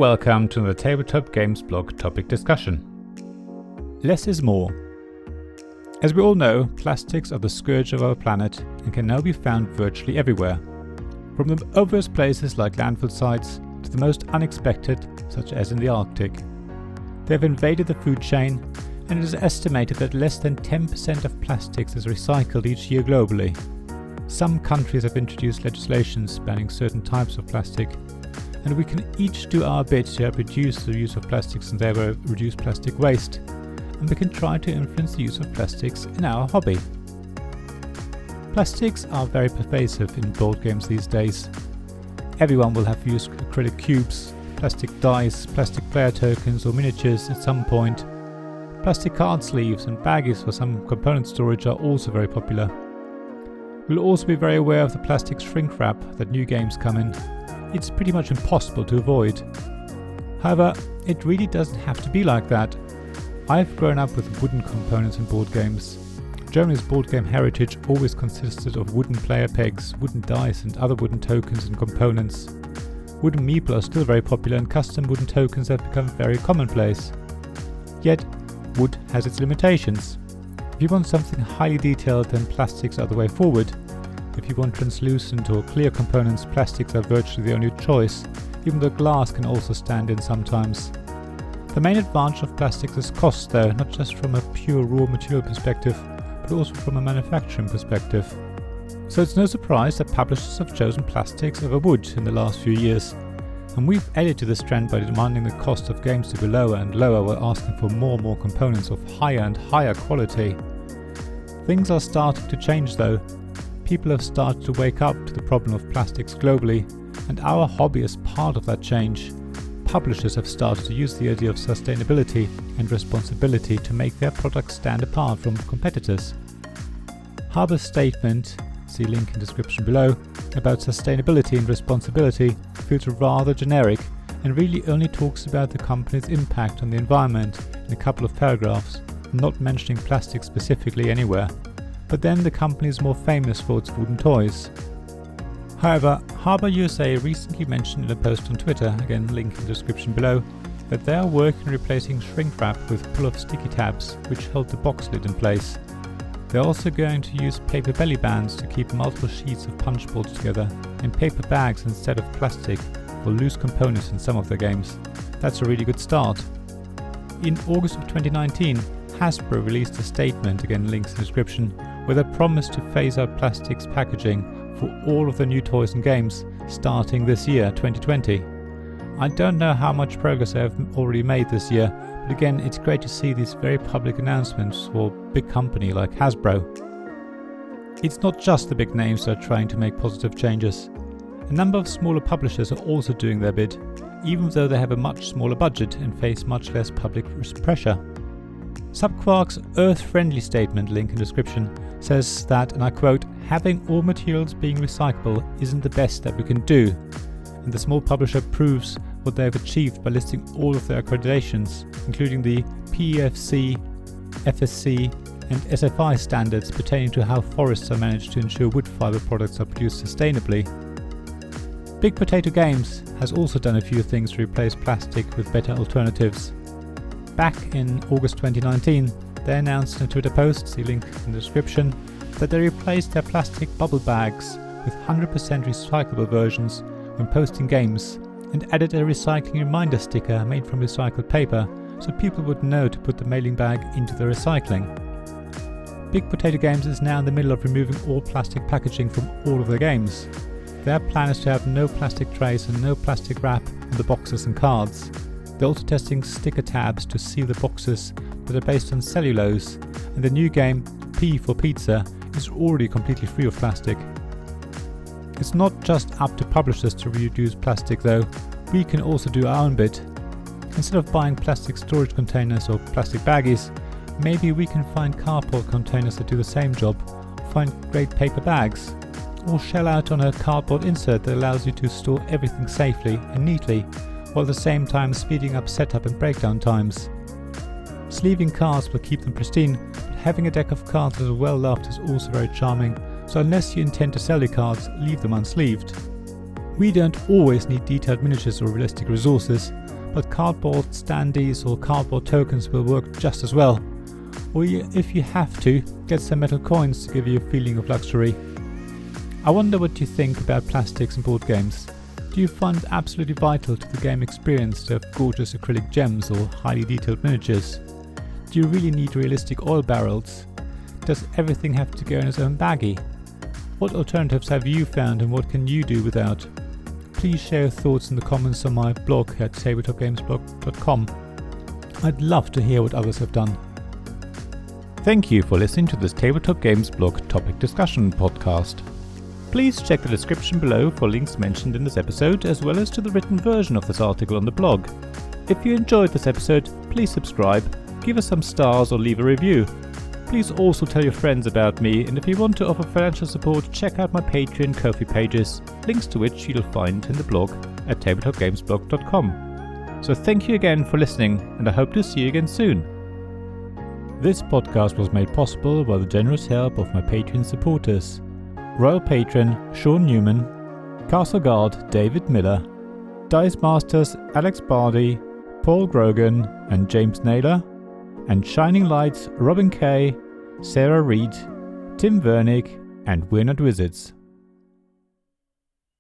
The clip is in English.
welcome to the Tabletop Games blog topic discussion. Less is more. As we all know, plastics are the scourge of our planet and can now be found virtually everywhere. From the obvious places like landfill sites to the most unexpected, such as in the Arctic. They have invaded the food chain, and it is estimated that less than 10% of plastics is recycled each year globally. Some countries have introduced legislations banning certain types of plastic, and we can each do our bit to help reduce the use of plastics and thereby reduce plastic waste, and we can try to influence the use of plastics in our hobby. Plastics are very pervasive in board games these days. Everyone will have used acrylic cubes, plastic dice, plastic player tokens or miniatures at some point. Plastic card sleeves and baggies for some component storage are also very popular. We'll also be very aware of the plastic shrink wrap that new games come in. It's pretty much impossible to avoid. However, it really doesn't have to be like that. I've grown up with wooden components in board games. Germany's board game heritage always consisted of wooden player pegs, wooden dice and other wooden tokens and components. Wooden meeple are still very popular and custom wooden tokens have become very commonplace. Yet, wood has its limitations. If you want something highly detailed, then plastics are the way forward. If you want translucent or clear components, plastics are virtually the only choice, even though glass can also stand in sometimes. The main advantage of plastics is cost though, not just from a pure raw material perspective, but also from a manufacturing perspective. So it's no surprise that publishers have chosen plastics over wood in the last few years. And we've added to this trend by demanding the cost of games to be lower and lower while asking for more and more components of higher and higher quality. Things are starting to change though. People have started to wake up to the problem of plastics globally, and our hobby is part of that change. Publishers have started to use the idea of sustainability and responsibility to make their products stand apart from competitors. Harbour's statement, see link in description below, about sustainability and responsibility feels rather generic and really only talks about the company's impact on the environment in a couple of paragraphs, not mentioning plastic specifically anywhere. But then the company is more famous for its wooden toys. However, Harbour USA recently mentioned in a post on Twitter, again link in the description below, that they are working on replacing shrink wrap with pull-off sticky tabs which hold the box lid in place. They're also going to use paper belly bands to keep multiple sheets of punch boards together in paper bags instead of plastic for loose components in some of their games. That's a really good start. In August of 2019, Hasbro released a statement, again links in the description, where they promised to phase out plastics packaging for all of the new toys and games starting this year, 2020. I don't know how much progress they have already made this year, but again it's great to see these very public announcements for a big company like Hasbro. It's not just the big names that are trying to make positive changes. A number of smaller publishers are also doing their bit, even though they have a much smaller budget and face much less public pressure. Subquark's Earth-friendly statement, link in description, says that, and I quote, "Having all materials being recyclable isn't the best that we can do." And the small publisher proves what they have achieved by listing all of their accreditations, including the PEFC, FSC and SFI standards pertaining to how forests are managed to ensure wood fiber products are produced sustainably. Big Potato Games has also done a few things to replace plastic with better alternatives. Back in August 2019, they announced in a Twitter post, see link in the description, that they replaced their plastic bubble bags with 100% recyclable versions when posting games, and added a recycling reminder sticker made from recycled paper so people would know to put the mailing bag into the recycling. Big Potato Games is now in the middle of removing all plastic packaging from all of their games. Their plan is to have no plastic trays and no plastic wrap on the boxes and cards. They're also testing sticker tabs to seal the boxes that are based on cellulose, and the new game, P for Pizza, is already completely free of plastic. It's not just up to publishers to reduce plastic though, we can also do our own bit. Instead of buying plastic storage containers or plastic baggies, maybe we can find cardboard containers that do the same job, or find great paper bags, or shell out on a cardboard insert that allows you to store everything safely and neatly, while at the same time speeding up setup and breakdown times. Sleeving cards will keep them pristine, but having a deck of cards that are well loved is also very charming, so unless you intend to sell your cards, leave them unsleeved. We don't always need detailed miniatures or realistic resources, but cardboard standees or cardboard tokens will work just as well. Or if you have to, get some metal coins to give you a feeling of luxury. I wonder what you think about plastics in board games. Do you find it absolutely vital to the game experience to have gorgeous acrylic gems or highly detailed miniatures? Do you really need realistic oil barrels? Does everything have to go in its own baggie? What alternatives have you found and what can you do without? Please share your thoughts in the comments on my blog at tabletopgamesblog.com. I'd love to hear what others have done. Thank you for listening to this Tabletop Games Blog topic discussion podcast. Please check the description below for links mentioned in this episode, as well as to the written version of this article on the blog. If you enjoyed this episode, please subscribe, give us some stars or leave a review. Please also tell your friends about me, and if you want to offer financial support, check out my Patreon and Ko-fi pages, links to which you'll find in the blog at tabletopgamesblog.com. So thank you again for listening, and I hope to see you again soon. This podcast was made possible by the generous help of my Patreon supporters: Royal Patron Sean Newman, Castle Guard David Miller, Dice Masters Alex Bardi, Paul Grogan and James Naylor, and Shining Lights Robin Kay, Sarah Reed, Tim Vernick and We're Not Wizards.